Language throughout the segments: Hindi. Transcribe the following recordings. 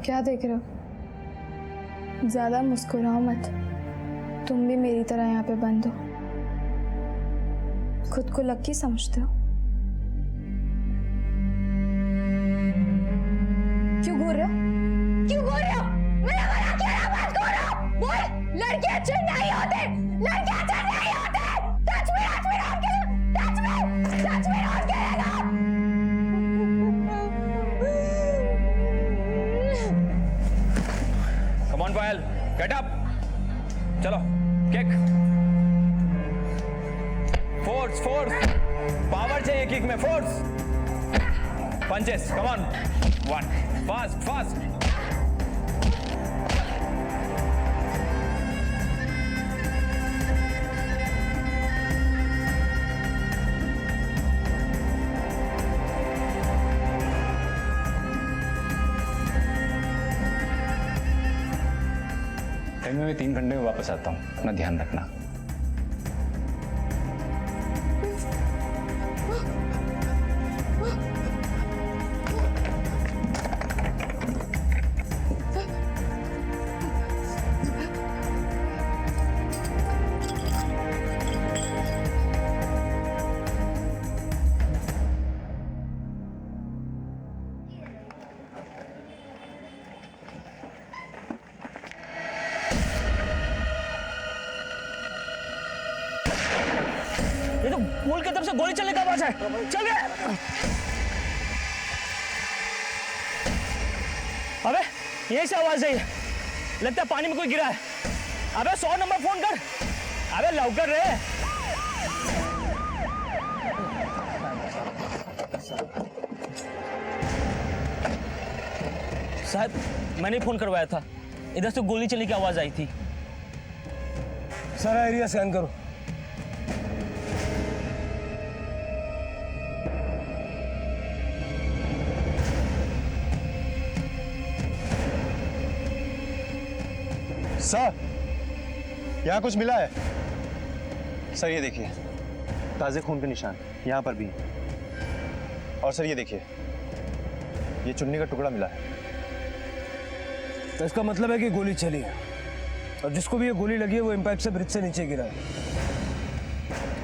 क्या देख रहे हो? ज्यादा मुस्कुराओ मत, तुम भी मेरी तरह यहाँ पे बंद हो। खुद को लकी समझते हो? क्यों घूर रहे हो? क्यों घूर रहे हो? मेरा मना क्यों ना मत घूरो? बोल, लड़के अच्छे नहीं होते, लड़के अच्छे नहीं होते। टच मी नॉट करेगा। Come on, Payal, get up. चलो, kick. Force. Power चाहिए kick में, force. Punches, come on. One, fast. मैं 3 घंटे में वापस आता हूँ, अपना ध्यान रखना। ये तो पुल की तरफ से गोली चलने का आवाज है। चल गए। अबे यही से आवाज है, लगता है पानी में कोई गिरा है। अबे 100 नंबर फोन कर। अबे लवकर रे। शायद मैंने फोन करवाया था, इधर से गोली चलने की आवाज आई थी। सारा एरिया स्कैन करो। सर, यहाँ कुछ मिला है? सर ये देखिए, ताज़े खून के निशान यहाँ पर भी हैं। और सर ये देखिए, ये चुन्नी का टुकड़ा मिला है। तो इसका मतलब है कि गोली चली है, और जिसको भी ये गोली लगी है वो इम्पैक्ट से ब्रिज से नीचे गिरा है।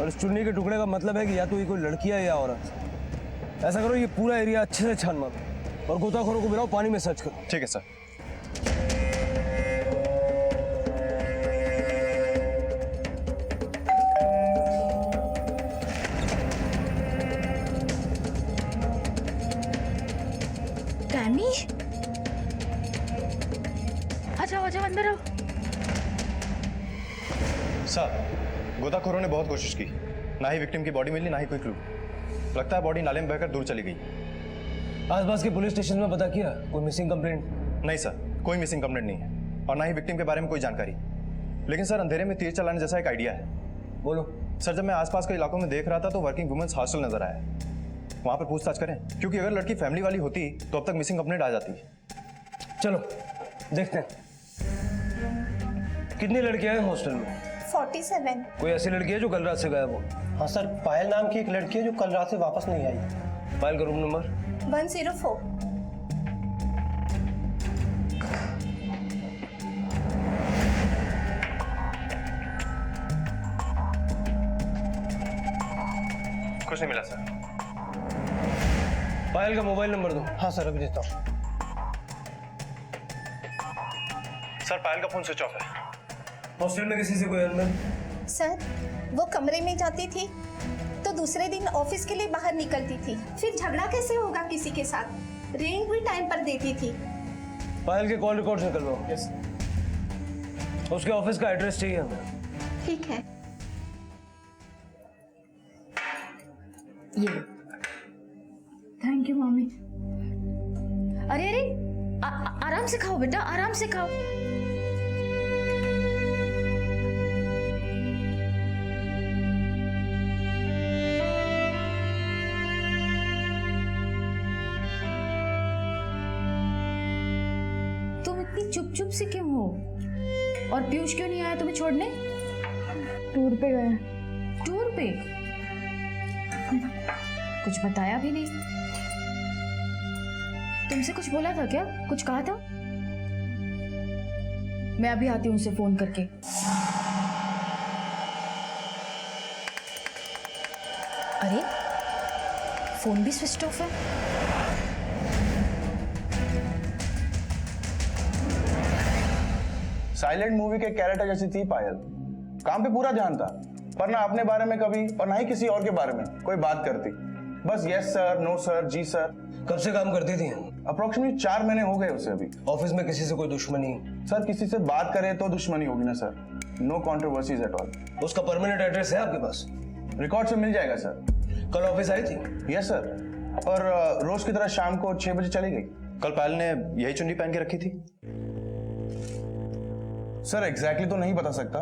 और इस चुन्नी के टुकड़े का मतलब है कि या तो ये कोई लड़की है या औरत। ऐसा करो, ये पूरा एरिया अच्छे से छान मारो और गोताखोरों को बुलाओ, पानी में सर्च करो। ठीक है सर। टैमी, अच्छा अंदर आओ। सर, गोताखोरों ने बहुत कोशिश की, ना ही विक्टिम की बॉडी मिली, ना ही कोई क्लू। लगता है बॉडी नाले में बहकर दूर चली गई। आसपास के पुलिस स्टेशन में पता किया कोई मिसिंग कंप्लेंट? नहीं सर, कोई मिसिंग कंप्लेंट नहीं है, और ना ही विक्टिम के बारे में कोई जानकारी। लेकिन सर, अंधेरे में तीर चलाने जैसा एक आइडिया है। बोलो। सर, जब मैं आसपास के इलाकों में देख रहा था तो वर्किंग वुमेन्स हॉस्टल नजर आया। वहां पर पूछताछ करें, क्योंकि अगर लड़की फैमिली वाली होती तो अब तक मिसिंग कंप्लेंट आ जाती। चलो देखते हैं कितनी लड़कियां हैं हॉस्टल में। 47। कोई ऐसी लड़की है जो कल रात से गायब हो? हाँ सर, पायल नाम की एक लड़की है जो कल रात से वापस नहीं आई। पायल का रूम नंबर 104। कुछ नहीं मिला सर। पायल का मोबाइल नंबर दो। हाँ सर, अभी देता हूँ। सर, पायल का फोन स्विच ऑफ है। हॉस्टल में किसी से कोई अनबन? सर, वो कमरे में जाती थी तो दूसरे दिन ऑफिस के लिए बाहर निकलती थी। फिर झगड़ा कैसे होगा किसी के साथ? रिंग भी टाइम पर देती थी। पायल के कॉल रिकॉर्ड्स निकलवाओ। यस। उसके ऑफिस का एड्रेस चाहिए हमें। ठीक है। ये थैंक यू मम्मी। अरे आराम से खाओ बेटा, आराम से खाओ। तुम इतनी चुप से क्यों हो? और पीयूष क्यों नहीं आया तुम्हें छोड़ने? टूर पे गए। टूर पे? कुछ बताया भी नहीं। तुमसे कुछ बोला था क्या? कुछ कहा था? मैं अभी आती हूँ उसे फोन करके। अरे फोन भी स्विच ऑफ है। साइलेंट मूवी के कैरेक्टर जैसी थी पायल। काम पे पूरा ध्यान था, पर ना अपने बारे में कभी और ना ही किसी और के बारे में कोई बात करती। बस यस सर, नो सर, जी सर। कब से काम करती थी? अप्रोक्सीमेटली 4 महीने हो गए उसे अभी। ऑफिस में किसी से कोई दुश्मनी? सर किसी से बात करे तो दुश्मनी होगी ना sir. No controversies at all. उसका परमानेंट एड्रेस है आपके पास? रिकॉर्ड से मिल जाएगा सर। कल ऑफिस आई थी? यस सर, और रोज की तरह शाम को 6 बजे चली गई। कल पायल ने यही चुन्नी पहन के रखी थी? सर एग्जैक्टली तो नहीं बता सकता,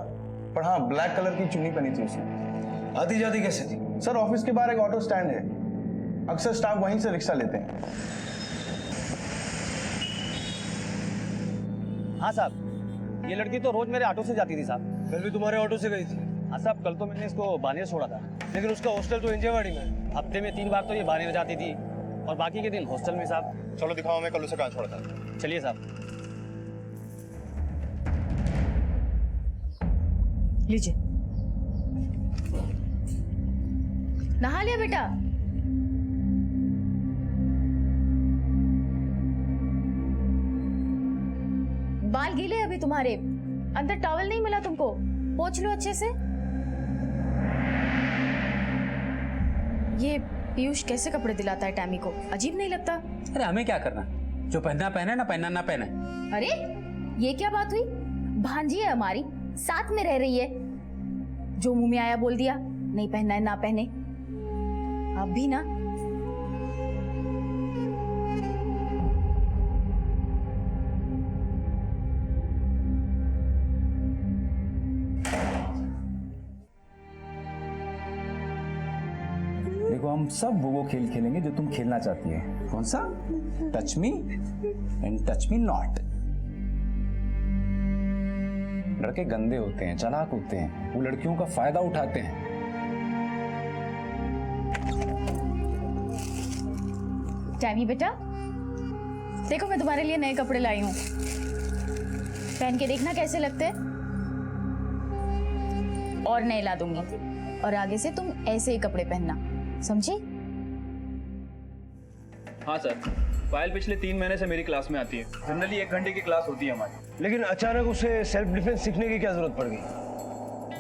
पर हाँ ब्लैक कलर की चुन्नी पहनी थी उसने। आती जाती कैसे थी? सर ऑफिस के बाहर एक ऑटो स्टैंड है, अक्सर स्टाफ वहीं से रिक्शा लेते हैं। हाँ साहब, ये लड़की तो रोज मेरे ऑटो से जाती थी साहब। कल भी तुम्हारे ऑटो से गई थी? हाँ साहब, कल तो मैंने इसको बानेर छोड़ा था। लेकिन उसका हॉस्टल तो इंजेवाड़ी में है। हफ्ते में 3 बार तो ये बानेर जाती थी और बाकी के दिन हॉस्टल में साहब। चलो दिखाओ मैं कल उसे कहाँ छोड़ा था। चलिए साहब। लीजिए। नहा लिया बेटा? बाल गीले अभी तुम्हारे, अंदर टॉवल नहीं मिला तुमको? पोंछ लो अच्छे से। ये पीयूष कैसे कपड़े दिलाता है टैमी को, अजीब नहीं लगता? अरे हमें क्या करना, जो पहनना पहने, ना पहनना ना पहने। अरे ये क्या बात हुई? भांजी है हमारी, साथ में रह रही है, जो मुंह में आया बोल दिया, नहीं पहनना है ना पहने। अब भी ना। देखो हम सब वो खेल खेलेंगे जो तुम खेलना चाहती है। कौन सा? Touch me and touch me not. लड़के गंदे होते हैं, चालाक होते हैं, वो लड़कियों का फायदा उठाते हैं। टैमी बेटा, देखो मैं तुम्हारे लिए नए कपड़े लाई हूँ, पहन के देखना कैसे लगते हैं। और नए ला दूंगी, और आगे से तुम ऐसे ही कपड़े पहनना, समझे? हाँ सर, पायल पिछले 3 महीने से मेरी क्लास में आती है। जनरली 1 घंटे की क्लास होती है हमारी। लेकिन अचानक उसे सेल्फ डिफेंस सीखने की क्या जरूरत पड़ गई?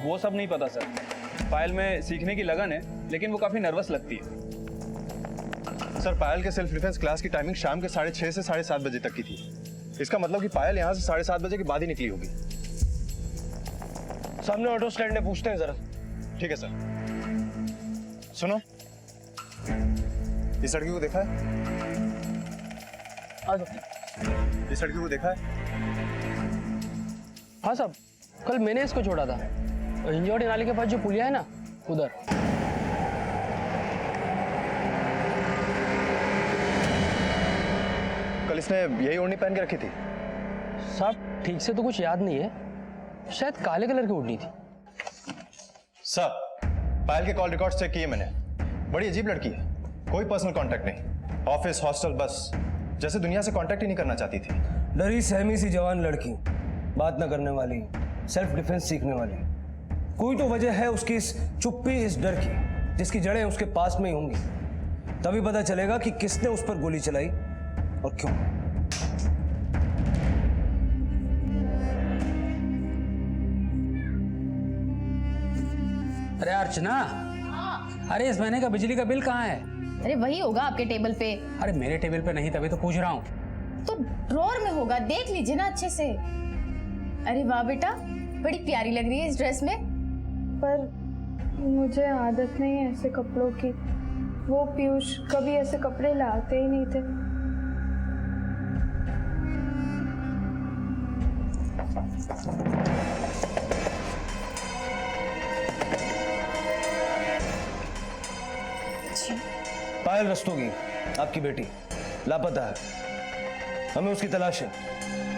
वो सब नहीं पता सर। पायल में सीखने की लगन है, लेकिन वो काफी नर्वस लगती है। सर पायल के सेल्फ डिफेंस क्लास की टाइमिंग शाम के 6:30 से 7:30 बजे तक की थी। इसका मतलब कि पायल यहाँ से 7:30 बजे के बाद ही निकली होगी। सामने ऑटो स्टैंड है, पूछते हैं जरा। ठीक है सर। सुनो, इस लड़की को देखा है? इस लड़की को देखा है? हाँ साहब, कल मैंने इसको छोड़ा था, हिंजौड़ी नाले के पास जो पुलिया है ना, उधर। कल इसने यही ओढ़नी पहन के रखी थी? साहब ठीक से तो कुछ याद नहीं है, शायद काले कलर की ओढ़नी थी। सर पायल के कॉल रिकॉर्ड चेक किए मैंने, बड़ी अजीब लड़की है, कोई पर्सनल कांटेक्ट नहीं, ऑफिस हॉस्टल बस, जैसे दुनिया से कांटेक्ट ही नहीं करना चाहती थी। डरी सहमी सी जवान लड़की, बात न करने वाली, सेल्फ डिफेंस सीखने वाली। कोई तो वजह है उसकी इस चुप्पी, इस डर की, जिसकी जड़ें उसके पास में ही होंगी। तभी पता चलेगा कि किसने उस पर गोली चलाई और क्यों। अरे अर्चना, अरे इस महीने का बिजली का बिल कहाँ है? अरे वही होगा आपके टेबल पे। अरे मेरे टेबल पे नहीं, तभी तो पूछ रहा हूँ। तो ड्रॉअर में होगा, देख लीजिए ना अच्छे से। अरे वाह बेटा, बड़ी प्यारी लग रही है इस ड्रेस में। पर मुझे आदत नहीं है ऐसे कपड़ों की। वो पीयूष कभी ऐसे कपड़े लाते ही नहीं थे। पायल रस्तोगी, आपकी बेटी लापता है, हमें उसकी तलाश है।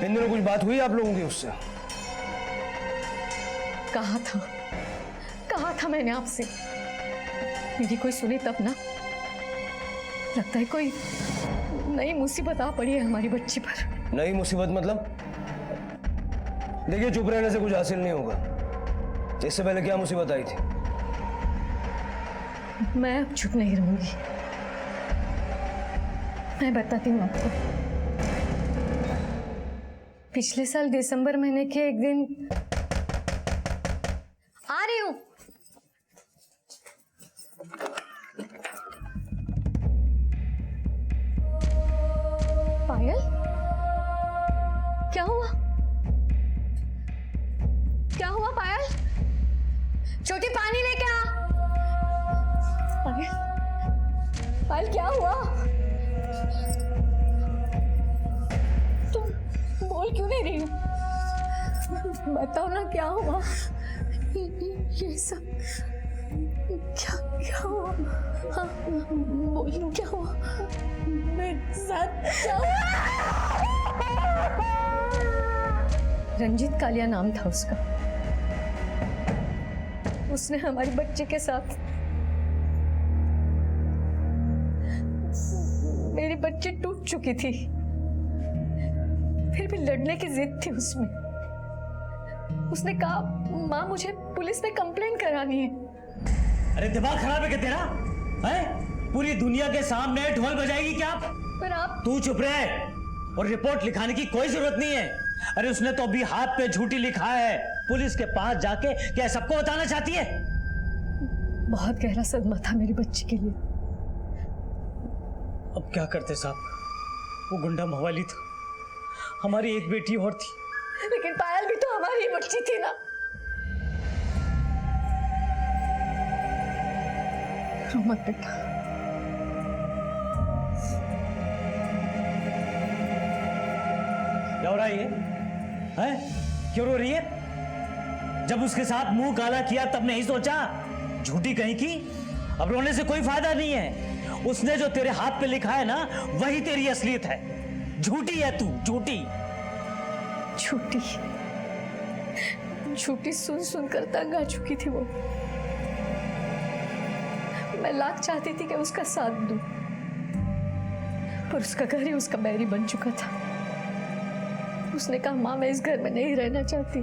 इन दिनों कुछ बात हुई आप लोगों की उससे? कहा था मैंने आपसे, मेरी कोई सुनी तब ना। लगता है कोई नई मुसीबत आ पड़ी है हमारी बच्ची पर। नई मुसीबत मतलब? देखिए, चुप रहने से कुछ हासिल नहीं होगा। इससे पहले क्या मुसीबत आई थी? मैं अब चुप नहीं रहूंगी। मैं बताती हूँ आपको। पिछले साल दिसंबर महीने के एक दिन आ रही हूँ। पायल, क्या हुआ? क्या हुआ पायल? छोटी पानी लेके आ। पायल, पायल क्या हुआ? तुम बोल क्यों नहीं रही हो? बताओ ना क्या हुआ? ये सब क्या क्या हुआ? हाँ, बोलो क्या हुआ? मेरे साथ क्या हुआ? रंजीत कालिया नाम था उसका। उसने हमारे बच्चे के साथ मेरी बच्ची टूट चुकी थी, फिर भी लड़ने की जिद थी उसमें। उसने कहा, माँ मुझे पुलिस में कंप्लेंट करानी है। अरे दिमाग खराब है क्या तेरा? हैं? पूरी दुनिया के सामने ढोल बजाएगी क्या? पर आप तू चुप रहे और रिपोर्ट लिखाने की कोई जरूरत नहीं है। अरे उसने तो अभी हाथ पे झूठी लिखा है। पुलिस के पास जाके क्या सबको बताना चाहती है? बहुत गहरा सदमा था मेरी बच्ची के लिए। अब क्या करते साहब, वो गुंडा मवाली था, हमारी एक बेटी और थी। लेकिन पायल भी तो हमारी बच्ची थी ना। रो मत बेटा। क्या हो रहा है ये? हैं? क्यों रो रही है? जब उसके साथ मुंह काला किया तब नहीं सोचा? झूठी कहीं की। अब रोने से कोई फायदा नहीं है। उसने जो तेरे हाथ पे लिखा है ना, वही तेरी असलियत है। झूठी है तू, झूठी। झूठी झूठी सुन सुन कर तंग आ चुकी थी वो। मैं लाख चाहती थी कि उसका साथ दूं, पर उसका घर ही उसका बैरी बन चुका था। उसने कहा, माँ मैं इस घर में नहीं रहना चाहती।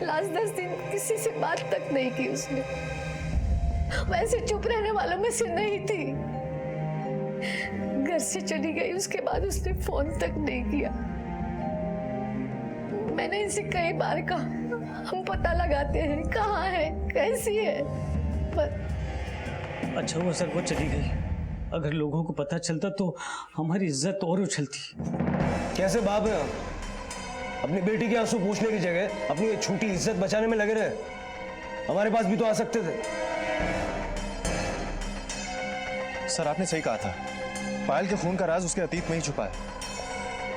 लास्ट 10 दिन किसी से बात तक नहीं की उसने। वैसे चुप रहने वालों में से नहीं थी। घर से चली गई, उसके बाद उसने फोन तक नहीं किया। मैंने इसे कई बार कहा, हम पता लगाते हैं कहाँ है, कैसी है, पर अच्छा वो सर वो चली गई। अगर लोगों को पता चलता तो हमारी इज्जत और उछलती। कैसे बाप है आप? अपनी बेटी के आंसू पूछने की जगह अपनी ये छोटी इज्जत बचाने में लगे रहे। हमारे पास भी तो आ सकते थे। सर आपने सही कहा था, पायल के खून का राज उसके अतीत में ही छुपा है।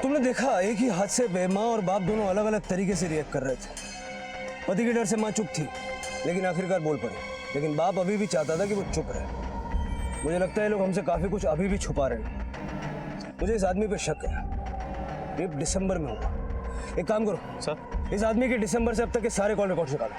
तुमने देखा, एक ही हादसे पे माँ और बाप दोनों अलग अलग तरीके से रिएक्ट कर रहे थे। पति के डर से माँ चुप थी, लेकिन आखिरकार बोल पड़ी। लेकिन बाप अभी भी चाहता था कि वो चुप रहे। मुझे लगता है लोग हमसे काफी कुछ अभी भी छुपा रहे हैं। मुझे इस आदमी पे शक है। ये दिसंबर में होगा। एक काम करो सर, इस आदमी के दिसंबर से अब तक के सारे कॉल रिकॉर्ड निकालो।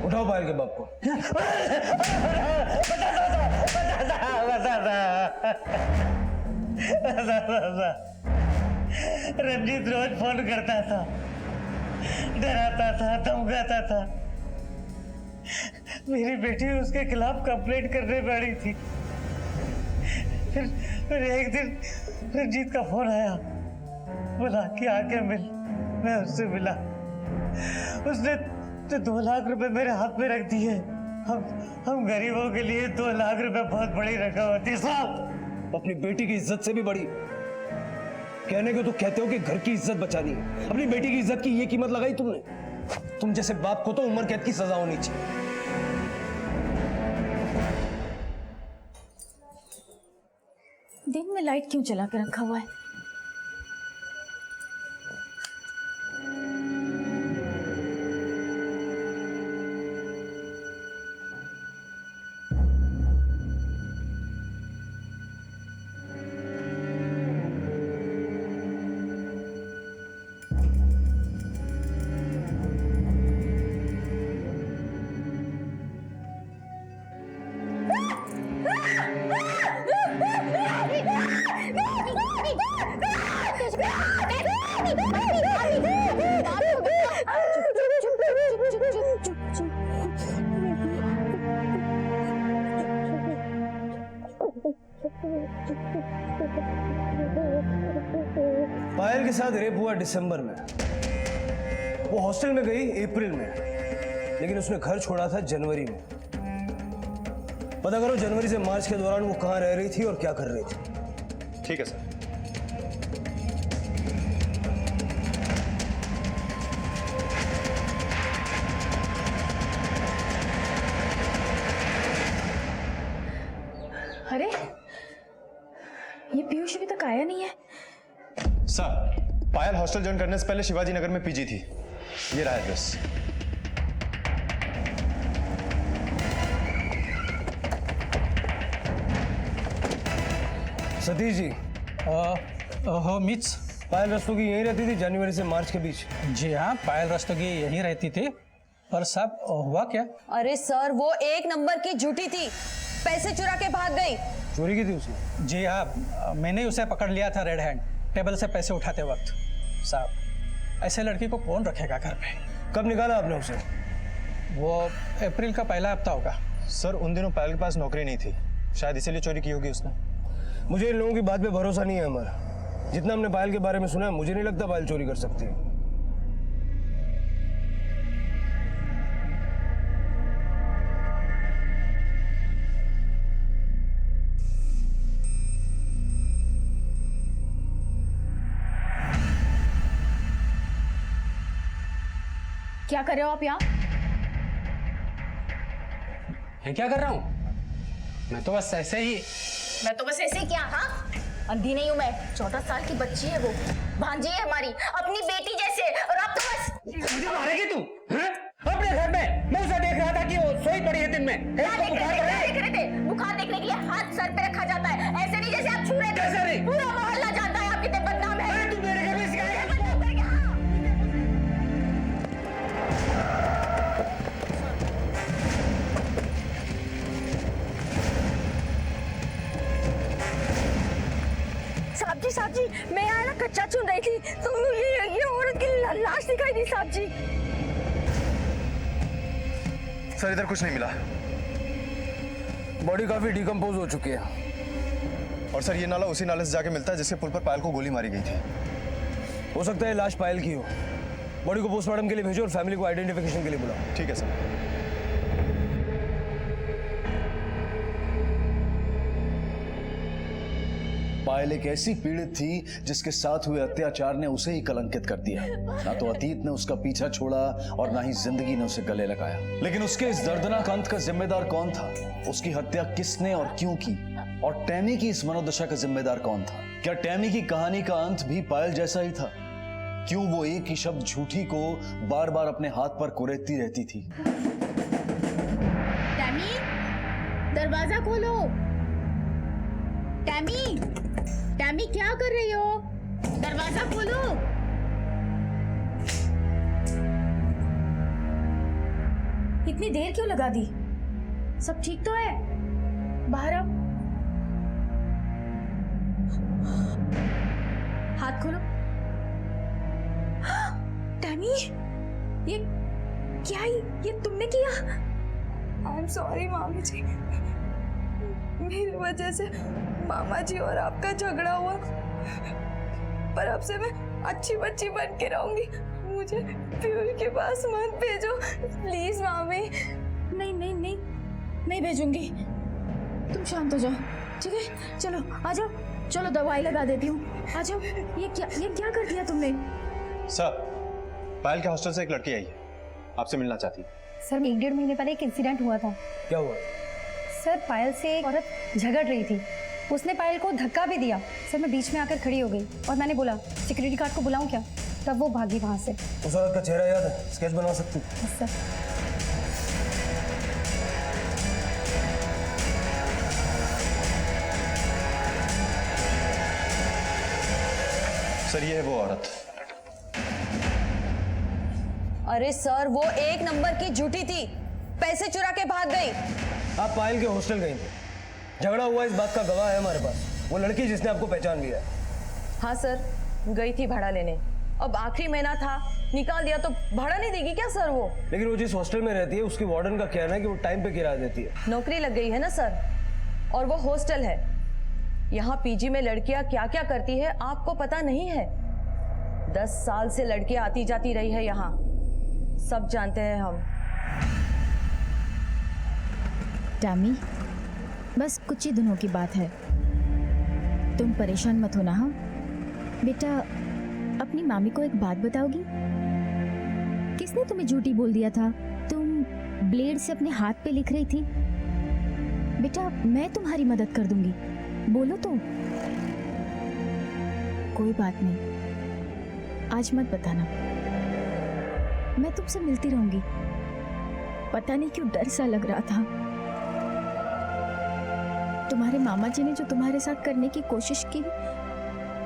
उठाओ पायल के बाप को। रंजीत रोज फोन करता था, डराता था, धमकाता था। मेरी बेटी उसके खिलाफ कंप्लेंट करने बैठी थी। फिर एक दिन रंजीत का फोन आया, बोला कि आके मिल। मैं उससे मिला। उसने तो 2 लाख रुपए मेरे हाथ में रख दिए। हम गरीबों के लिए 2 लाख रुपए बहुत बड़ी रकम होती है साहब। अपनी बेटी की इज्जत से भी बड़ी। कहने को तो कहते हो कि घर की इज्जत बचानी है, अपनी बेटी की इज्जत की ये कीमत लगाई तुमने। तुम जैसे बाप को तो उम्र कैद की सजा होनी चाहिए। दिन में लाइट क्यों जला के रखा हुआ है? के साथ रेप हुआ दिसंबर में, वो हॉस्टल में गई अप्रैल में, लेकिन उसने घर छोड़ा था जनवरी में। पता करो जनवरी से मार्च के दौरान वो कहाँ रह रही थी और क्या कर रही थी। ठीक है सर। अरे ये पीयूष अभी तक आया नहीं है। सर, पायल हॉस्टल ज्वाइन करने से पहले शिवाजी नगर में पीजी थी। ये रहा एड्रेस। सतीश जी, हो मिस। पायल रस्तोगी यहीं रहती थी जनवरी से मार्च के बीच? जी हाँ, पायल रस्तोगी यहीं रहती थी। पर साहब हुआ क्या? अरे सर, वो एक नंबर की झूठी थी, पैसे चुरा के भाग गई। चोरी की थी उसने? जी हाँ, मैंने उसे पकड़ लिया था रेड हैंड, टेबल से पैसे उठाते वक्त। साहब, ऐसे लड़की को कौन रखेगा घर पे? कब निकाला आपने उसे? वो अप्रैल का पहला हफ्ता होगा। सर, उन दिनों पायल के पास नौकरी नहीं थी, शायद इसीलिए चोरी की होगी उसने। मुझे इन लोगों की बात पे भरोसा नहीं है हमारा। जितना हमने पायल के बारे में सुना है, मुझे नहीं लगता पायल चोरी कर सकती है। क्या कर रहे हो आप यहाँ? मैं क्या कर रहा हूँ? मैं तो बस ऐसे ही। मैं तो बस ऐसे ही क्या? हाँ, अंधी नहीं हूँ मैं। 14 साल की बच्ची है वो, भांजी है हमारी, अपनी बेटी जैसे। और आप तो बस मुझे मारेगी तू? हैं? अपने घर में मैं उसे देख रहा था कि वो सोई पड़ी है दिन में। क्या देख रहे थे? बुखार देखने के लिए हाथ सर पे रखा जाता है, ऐसे नहीं जैसे आप छू रहे थे। कैसे नहीं? पूरा मोहल्ला जानता है आप कितने बदनाम है। तू मेरे घर में सिखाएगा? साहब जी, मैं यहाँ ना कच्चा चुन रही थी तो ये औरत की लाश दिखाई दी साहब जी। सर, इधर कुछ नहीं मिला। बॉडी काफी डिकम्पोज हो चुकी है। और सर, ये नाला उसी नाले से जाके मिलता है जिसके पुल पर पायल को गोली मारी गई थी। हो सकता है लाश पायल की हो। बॉडी को पोस्टमार्टम के लिए भेजो और फैमिली को आइडेंटिफिकेशन के लिए बुलाओ। ठीक है सर। पायल एक ऐसी पीड़ित थी जिसके साथ हुए अत्याचार ने उसे ही कलंकित कर दिया। ना तो अतीत ने उसका पीछा छोड़ा और ना ही जिंदगी ने उसे गले लगाया। लेकिन उसके इस दर्दनाक अंत का जिम्मेदार कौन था? उसकी हत्या किसने और क्यों की? और टैमी की इस मनोदशा का जिम्मेदार कौन था? क्या टैमी की कहानी का अंत भी पायल जैसा ही था? क्यों वो एक ही शब्द झूठी को बार बार अपने हाथ पर कुरेदती रहती थी? टैमी, दरवाजा खोलो। टैमी, टैमी क्या कर रही हो? दरवाजा खोलो। इतनी देर क्यों लगा दी? सब ठीक तो है? बाहर आओ। हाथ खोलो। टैमी, ये क्या? ये तुमने किया? आई एम सॉरी मामी जी, मेरी वजह से मामा जी और आपका झगड़ा हुआ, पर अब से मैं अच्छी बच्ची बन के रहूंगी। मुझे पीयूष के पास मत भेजो प्लीज मामी। नहीं नहीं नहीं, नहीं भेजूंगी। तुम शांत हो जाओ, ठीक है? चलो आ जाओ, चलो दवाई लगा देती हूँ। आ जाओ। ये क्या कर दिया तुमने? सर, पायल के हॉस्टल से एक लड़की आई है, आपसे मिलना चाहती है। सर, 1-1.5 महीने पहले एक इंसिडेंट हुआ था। क्या हुआ? सर, पायल से एक औरत झगड़ रही थी, उसने पायल को धक्का भी दिया। सर, मैं बीच में आकर खड़ी हो गई और मैंने बोला सिक्योरिटी गार्ड को बुलाऊं क्या? तब वो भागी वहां से। उस औरत का चेहरा याद है? स्केच बनवा सकती? सर, सर, ये है वो औरत। अरे सर, वो एक नंबर की झूठी थी, पैसे चुरा के भाग गई। आप पायल के हॉस्टल गई थी, झगड़ा हुआ, इस बात का गवाह है हमारे पास, वो लड़की जिसने आपको पहचान लिया है। हाँ सर, गई थी भाड़ा लेने। अब आखिरी महीना था, निकाल दिया तो भाड़ा नहीं देगी क्या सर वो? लेकिन वो जिस हॉस्टल में रहती है उसकी वार्डन का कहना है कि वो टाइम पे किराया देती है। नौकरी लग गई है ना सर, और वो हॉस्टल है। यहाँ पीजी में लड़कियां क्या क्या करती है आपको पता नहीं है। 10 साल से लड़की आती जाती रही है यहाँ, सब जानते हैं हम। टैमी, बस कुछ ही दिनों की बात है, तुम परेशान मत होना। हाँ बेटा, अपनी मामी को एक बात बताओगी? किसने तुम्हें झूठी बोल दिया था? तुम ब्लेड से अपने हाथ पे लिख रही थी। बेटा मैं तुम्हारी मदद कर दूंगी, बोलो तो। कोई बात नहीं, आज मत बताना, मैं तुमसे मिलती रहूंगी। पता नहीं क्यों डर सा लग रहा था। तुम्हारे मामा जी ने जो तुम्हारे साथ करने की कोशिश की,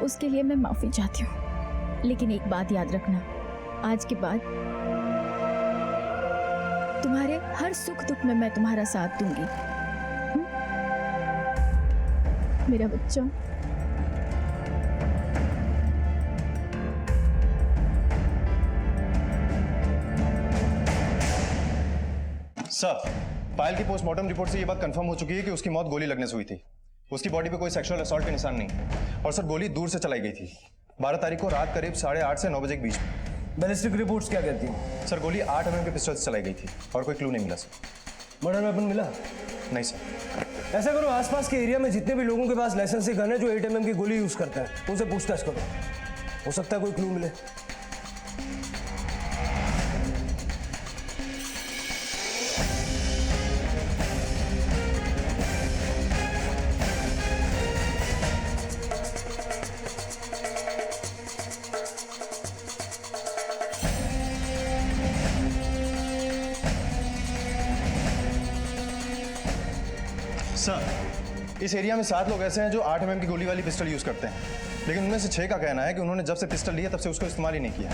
उसके लिए मैं माफी चाहती हूँ। लेकिन एक बात याद रखना, आज के बाद तुम्हारे हर सुख दुख में मैं तुम्हारा साथ दूंगी। मेरा बच्चा। सर, पायल की पोस्टमार्टम रिपोर्ट से ये बात कंफर्म हो चुकी है कि उसकी मौत गोली लगने से हुई थी। उसकी बॉडी पे कोई सेक्सुअल असॉल्ट के निशान नहीं, और सर गोली दूर से चलाई गई थी। 12 तारीख को रात करीब 8:30 से 9 बजे के बीच में। बैलिस्टिक रिपोर्ट्स क्या कहती हैं? सर गोली 8 mm के पिस्टल से चलाई गई थी और कोई क्लू नहीं मिला सर। मर्डर वेपन मिला? नहीं सर। ऐसा करो, आसपास के एरिया में जितने भी लोगों के पास लाइसेंसी गन है जो 8 mm की गोली यूज करते हैं, उनसे पूछताछ करो, हो सकता है कोई क्लू मिले। सर, इस एरिया में 7 लोग ऐसे हैं जो 8 mm की गोली वाली पिस्टल यूज करते हैं, लेकिन उनमें से 6 का कहना है कि उन्होंने जब से पिस्टल लिया तब से उसको इस्तेमाल ही नहीं किया।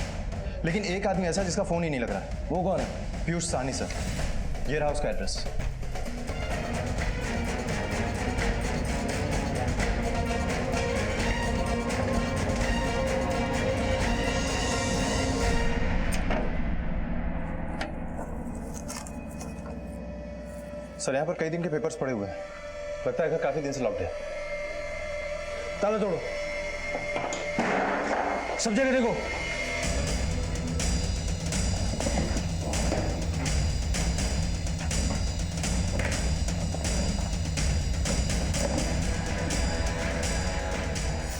लेकिन एक आदमी ऐसा है जिसका फोन ही नहीं लग रहा है। वो कौन है? पीयूष साहनी सर, ये रहा उसका एड्रेस। सर यहाँ पर कई दिन के पेपर्स पड़े हुए हैं, लगता है घर काफी दिन से लॉक्ड है। ताला तोड़ो, सब जगह देखो।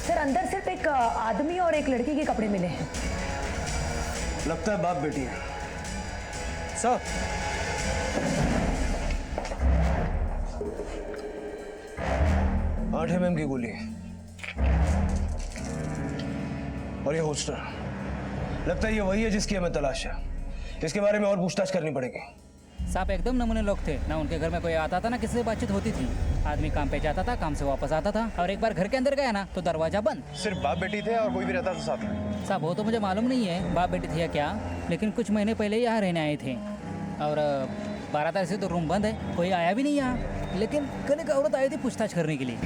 सर अंदर सिर्फ एक आदमी और एक लड़की के कपड़े मिले हैं। लगता है बाप बेटी है। सर 8 mm की गोली और ये होस्टर, लगता है ये वही है जिसकी हमें तलाश है। इसके बारे में और पूछताछ करनी पड़ेगी। साहब एकदम नमूने लोग थे ना, उनके घर में कोई आता था ना किसी से बातचीत होती थी। आदमी काम पे जाता था, काम से वापस आता था, और एक बार घर के अंदर गया ना तो दरवाजा बंद। सिर्फ बाप बेटी थे और कोई भी रहता था साथ में? साहब वो तो मुझे मालूम नहीं है बाप बेटी थी या क्या, लेकिन कुछ महीने पहले यहाँ रहने आए थे। और 12 तारीख से तो रूम बंद है, कोई आया भी नहीं यहाँ। लेकिन कल एक औरत आई थी पूछताछ करने के लिए।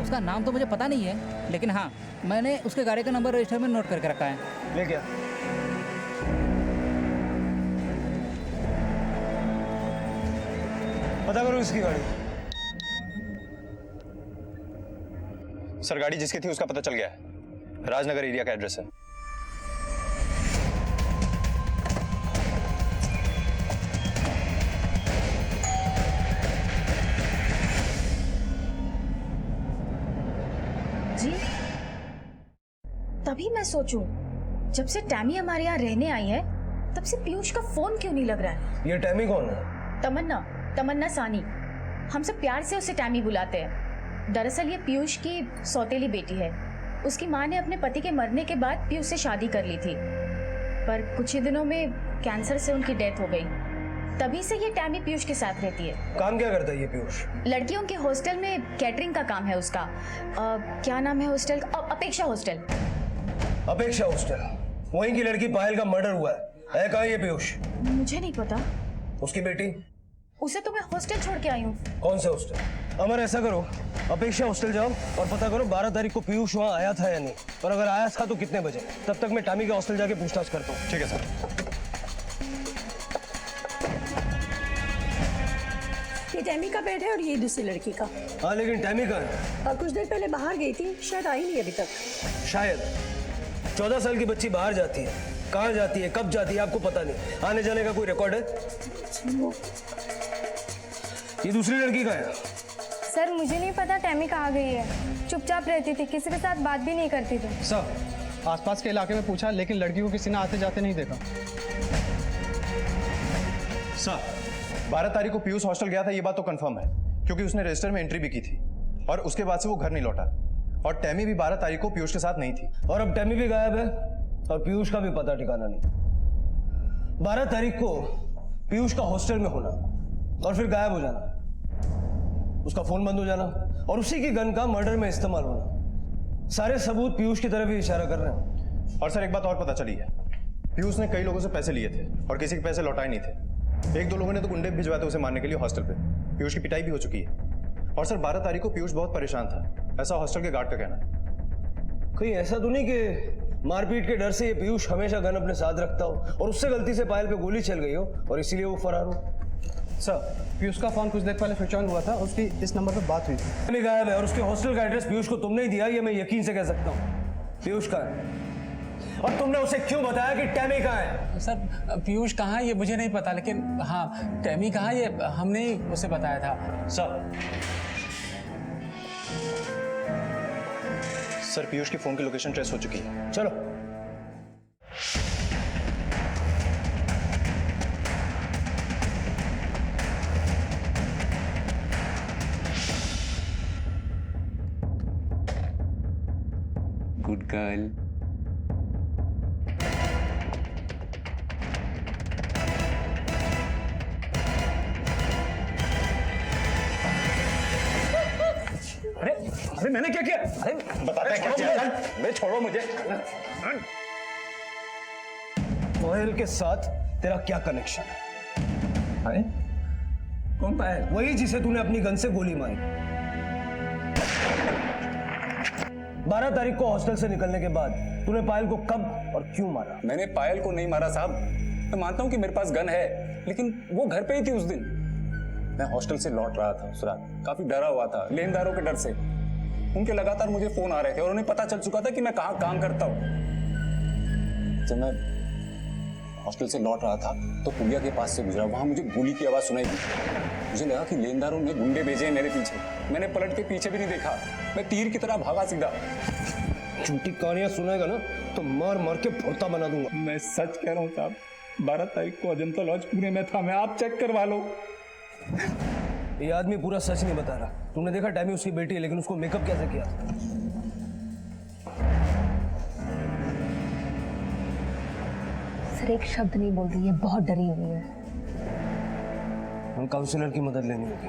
उसका नाम तो मुझे पता नहीं है, लेकिन हाँ मैंने उसके गाड़ी का नंबर रजिस्टर में नोट करके रखा है। ले क्या? पता करो इसकी गाड़ी। सर गाड़ी जिसकी थी उसका पता चल गया है, राजनगर एरिया का एड्रेस है। जी, तभी मैं सोचूं, जब से टैमी हमारे यहाँ रहने आई है तब से पीयूष का फोन क्यों नहीं लग रहा है? ये टैमी कौन है? तमन्ना सानी। हम सब प्यार से उसे टैमी बुलाते हैं। दरअसल ये पीयूष की सौतेली बेटी है। उसकी माँ ने अपने पति के मरने के बाद पीयूष से शादी कर ली थी, पर कुछ ही दिनों में कैंसर से उनकी डेथ हो गई। तभी से ये टैमी पीयूष के साथ रहती है। काम क्या करता है ये पीयूष? लड़कियों के हॉस्टल में कैटरिंग का काम है उसका। क्या नाम है हॉस्टल? अपेक्षा हॉस्टल। अपेक्षा हॉस्टल, वहीं की लड़की पायल का मर्डर हुआ है कहाँ ये पीयूष? मुझे नहीं पता। उसकी बेटी? उसे तो मैं हॉस्टल छोड़ के आई हूँ। कौन सा हॉस्टल? अमर ऐसा करो, अपेक्षा हॉस्टल जाओ और पता करो 12 तारीख को पीयूष वहाँ आया था या नहीं, और अगर आया था तो कितने बजे। तब तक मैं टैमी के हॉस्टल जाके पूछताछ करता हूँ। ठीक है सर। ये टैमी का बेड है और ये दूसरी लड़की का। हाँ लेकिन टैमी कहाँ है? कुछ देर पहले बाहर गई थी, शायद आई नहीं अभी तक। शायद 14 साल की बच्ची बाहर जाती है, कहाँ जाती है, कब जाती है, आपको पता नहीं। आने जाने का कोई रिकॉर्ड है? ये दूसरी लड़की कहाँ है? सर मुझे नहीं पता टैमी कहाँ गई है। चुपचाप रहती थी, किसी के साथ बात भी नहीं करती थी। सर आसपास के इलाके में पूछा लेकिन लड़की को किसी ने आते जाते नहीं देखा। सर 12 तारीख को पीयूष हॉस्टल गया था, ये बात तो कंफर्म है क्योंकि उसने रजिस्टर में एंट्री भी की थी और उसके बाद से वो घर नहीं लौटा। और टैमी भी 12 तारीख को पीयूष के साथ नहीं थी। और अब टैमी भी गायब है और पीयूष का भी पता ठिकाना नहीं। 12 तारीख को पीयूष का हॉस्टल में होना और फिर गायब हो जाना, उसका फोन बंद हो जाना और उसी की गन का मर्डर में इस्तेमाल होना, सारे सबूत पीयूष की तरफ ही इशारा कर रहे हैं। और सर एक बात और पता चली है, पीयूष ने कई लोगों से पैसे लिए थे और किसी के पैसे लौटाए नहीं थे। 1-2 लोगों ने तो गुंडे भिजवाए थे उसे मारने के लिए हॉस्टल पे। पीयूष की पिटाई भी हो चुकी है। और सर 12 तारीख को पीयूष बहुत परेशान था, ऐसा हॉस्टल के गार्ड का कहना है। कहीं ऐसा तो नहीं कि मारपीट के डर से ये पीयूष हमेशा गन अपने साथ रखता हो और उससे गलती से पायल पे गोली चल गई हो और इसीलिए वो फरार हो? सर पीयूष का फोन कुछ देर पहले स्विच ऑन हुआ था, उसकी इस नंबर पे बात हुई थी। टैमी गायब है और उसके हॉस्टल का एड्रेस पीयूष को तुमने ही दिया, ये मैं यकीन से कह सकता हूँ। पीयूष कहाँ है और तुमने उसे क्यों बताया कि टैमी कहाँ है? सर पीयूष कहाँ है ये मुझे नहीं पता, लेकिन हाँ टैमी कहाँ ये हमने ही उसे बताया था। सर पीयूष की फोन की लोकेशन ट्रेस हो चुकी है। चलो गुड गर्ल। अरे मैंने क्या किया? अरे बताते हैं क्या किया? मैं छोड़ो मुझे। पायल के साथ तेरा क्या कनेक्शन है? अरे कौन पायल? वही जिसे तूने अपनी गन से गोली मारी। 12 तारीख को हॉस्टल से निकलने के बाद तूने पायल को कब और क्यों मारा? मैंने पायल को नहीं मारा साहब। मैं मानता हूँ कि मेरे पास गन है, लेकिन वो घर पे ही थी उस दिन। मैं हॉस्टल से लौट रहा था उस रात, काफी डरा हुआ था लेनदारों के डर से। उनके लगातार मुझे फोन आ रहे थे और उन्हें पता चल चुका था कि मैं कहाँ काम करता हूँ। जब मैं हॉस्टल से लौट रहा था तो पुलिया के पास से गुजरा, वहां मुझे गोली की आवाज सुनाई दी। मुझे लगा कि लेनदारों ने गुंडे भेजे हैं मेरे पीछे। मैंने पलट के पीछे भी नहीं देखा, मैं तीर की तरह भागा सीधा। झूठी कहानियां सुनेगा ना तो मार मार के भोरता बना दूंगा। मैं सच कह रहा हूँ साहब, 12 तारीख को अजंता लॉज पुणे में था मैं, आप चेक करवा लो। ये आदमी पूरा सच नहीं बता रहा। तुमने देखा टैमी उसकी बेटी है, लेकिन उसको मेकअप कैसे किया? सर एक शब्द नहीं बोल रही है, बहुत डरी हुई है। हम काउंसलर की मदद लेनी होगी।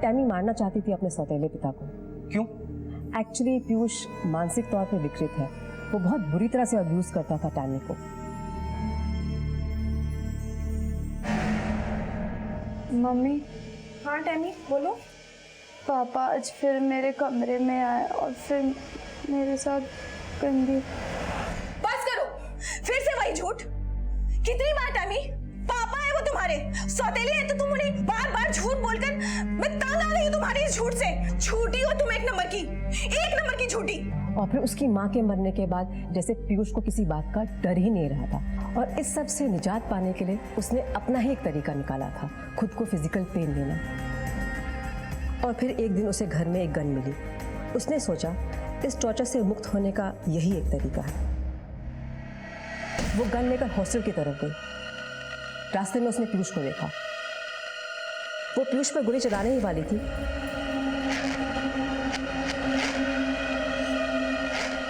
टैमी मारना चाहती थी अपने सौतेले पिता को। क्यों? एक्चुअली पीयूष मानसिक तौर पर विकृत है, वो बहुत बुरी तरह से अब्यूज करता था टैमी को। मम्मी। हाँ टैमी बोलो। पापा आज फिर मेरे कमरे में आए और फिर मेरे साथ गंदी। बस करो, फिर से वही झूठ। कितनी बार टैमी, पापा है वो तुम्हारे, सौतेले हैं तो तुम उन्हें बार बार झूठ बोलकर मैं तंग आ गई हूँ तुम्हारी इस झूठ से। झूठी हो तुम, एक नंबर की झूठी। और फिर उसकी माँ के मरने के बाद जैसे पीयूष को किसी बात का डर ही नहीं रहा था और इस सब से निजात पाने के लिए उसने अपना ही एक तरीका निकाला था, खुद को फिजिकल पेन देना। और फिर एक दिन उसे घर में एक गन मिली। उसने सोचा इस टॉर्चर से मुक्त होने का यही एक तरीका है। वो गन लेकर हॉस्टल की तरफ गई। रास्ते में उसने पीयूष को देखा। वो पीयूष पर गोली चलाने ही वाली थी,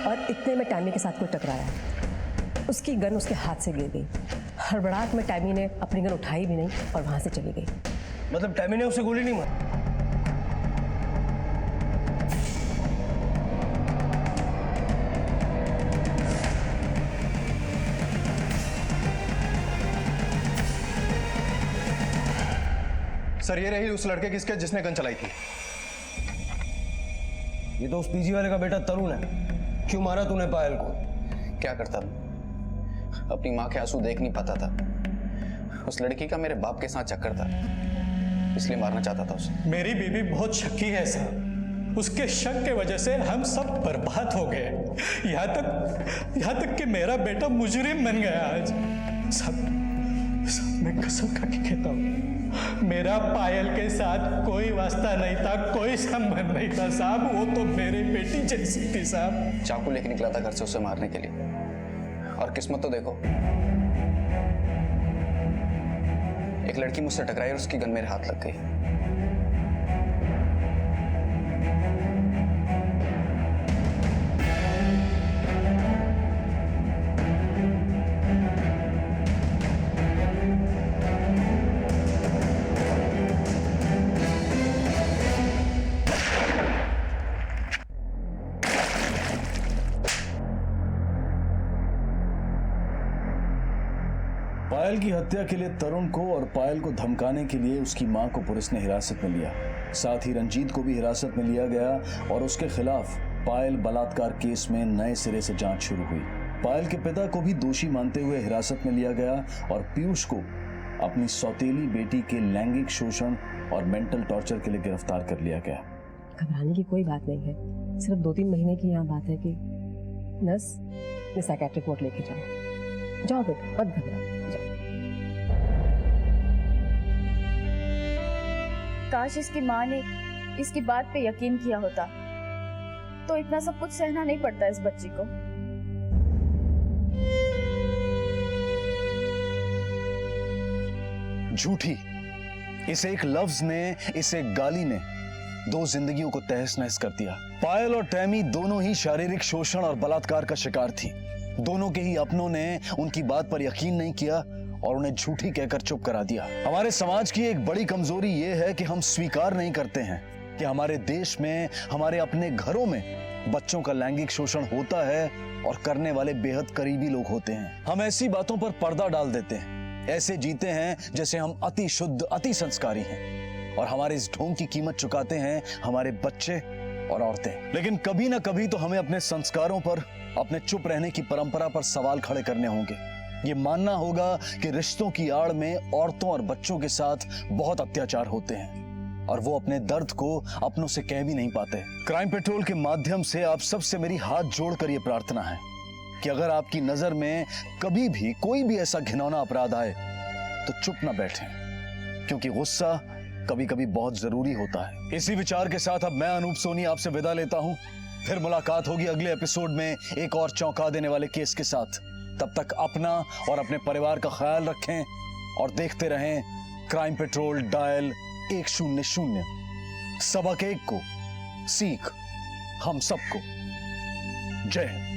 और इतने में टैमी के साथ कोई टकराया। उसकी गन उसके हाथ से गिर गई। हड़बड़ाहट में टैमी ने अपनी गन उठाई भी नहीं और वहां से चली गई। मतलब टैमी ने उसे गोली नहीं मारी? सर ये रही उस लड़के की स्केच जिसने गन चलाई थी। ये तो उस पीजी वाले का बेटा तरुण है। क्यों मारा तूने पायल को? क्या करता मैं? अपनी माँ के आंसू देख नहीं पाता था। उस लड़की का मेरे बाप के साथ चक्कर था, इसलिए मारना चाहता था उसे। मेरी बीवी बहुत शक्की है साहब। उसके शक के वजह से हम सब बर्बाद हो गए। यहाँ तक कि मेरा बेटा मुजरिम बन गया आज। सब मैं कसम खा के कहता हूँ, मेरा पायल के साथ कोई वास्ता नहीं था, कोई संबंध नहीं था साहब। वो तो मेरी बेटी जैसी थी साहब। चाकू लेके निकला था घर से उसे मारने के लिए, और किस्मत तो देखो, एक लड़की मुझसे टकराई और उसकी गन मेरे हाथ लग गई। पायल की हत्या के लिए तरुण को और पायल को धमकाने के लिए उसकी मां को पुलिस ने हिरासत में लिया। साथ ही रंजीत को भी हिरासत में लिया गया और उसके खिलाफ पायल बलात्कार केस में नए सिरे से जांच शुरू हुई। पायल के पिता को भी दोषी मानते हुए हिरासत में लिया गया और पीयूष को अपनी सौतेली बेटी के लैंगिक शोषण और मेंटल टॉर्चर के लिए गिरफ्तार कर लिया गया। घबराने की कोई बात नहीं है, सिर्फ 2-3 महीने की यहाँ बात है कि नर्स ये साइकेट्रिक रिपोर्ट लेके जाओ बेटा, मत घबराओ। काश इसकी माँ ने इसकी बात पे यकीन किया होता, तो इतना सब कुछ सहना नहीं पड़ता इस बच्ची को। झूठी, इस एक लफ्ज ने, इस एक गाली ने 2 जिंदगियों को तहस नहस कर दिया। पायल और टैमी दोनों ही शारीरिक शोषण और बलात्कार का शिकार थी। दोनों के ही अपनों ने उनकी बात पर यकीन नहीं किया और उन्हें झूठी कहकर चुप करा दिया। हमारे समाज की एक बड़ी कमजोरी यह है कि हम स्वीकार नहीं करते हैं कि हमारे देश में, हमारे अपने घरों में बच्चों का लैंगिक शोषण होता है और करने वाले बेहद करीबी लोग होते हैं। हम ऐसी बातों पर पर्दा डाल देते हैं, ऐसे जीते हैं जैसे हम अति शुद्ध, अति संस्कारी हैं, और हमारे इस ढोंग की कीमत चुकाते हैं हमारे बच्चे और औरतें। लेकिन कभी ना कभी तो हमें अपने संस्कारों पर, अपने चुप रहने की परंपरा पर सवाल खड़े करने होंगे। ये मानना होगा कि रिश्तों की आड़ में औरतों और बच्चों के साथ बहुत अत्याचार होते हैं और वो अपने दर्द को अपनों से कह भी नहीं पाते। क्राइम पेट्रोल के माध्यम से आप सबसे मेरी हाथ जोड़कर ये प्रार्थना है कि अगर आपकी नजर में कभी भी कोई भी ऐसा घिनौना अपराध आए तो चुप ना बैठें, क्योंकि गुस्सा कभी कभी बहुत जरूरी होता है। इसी विचार के साथ अब मैं अनूप सोनी आपसे विदा लेता हूं। फिर मुलाकात होगी अगले एपिसोड में एक और चौंका देने वाले केस के साथ। तब तक अपना और अपने परिवार का ख्याल रखें और देखते रहें क्राइम पेट्रोल डायल 100। सबक एक को सीख हम सबको। जय हिंद।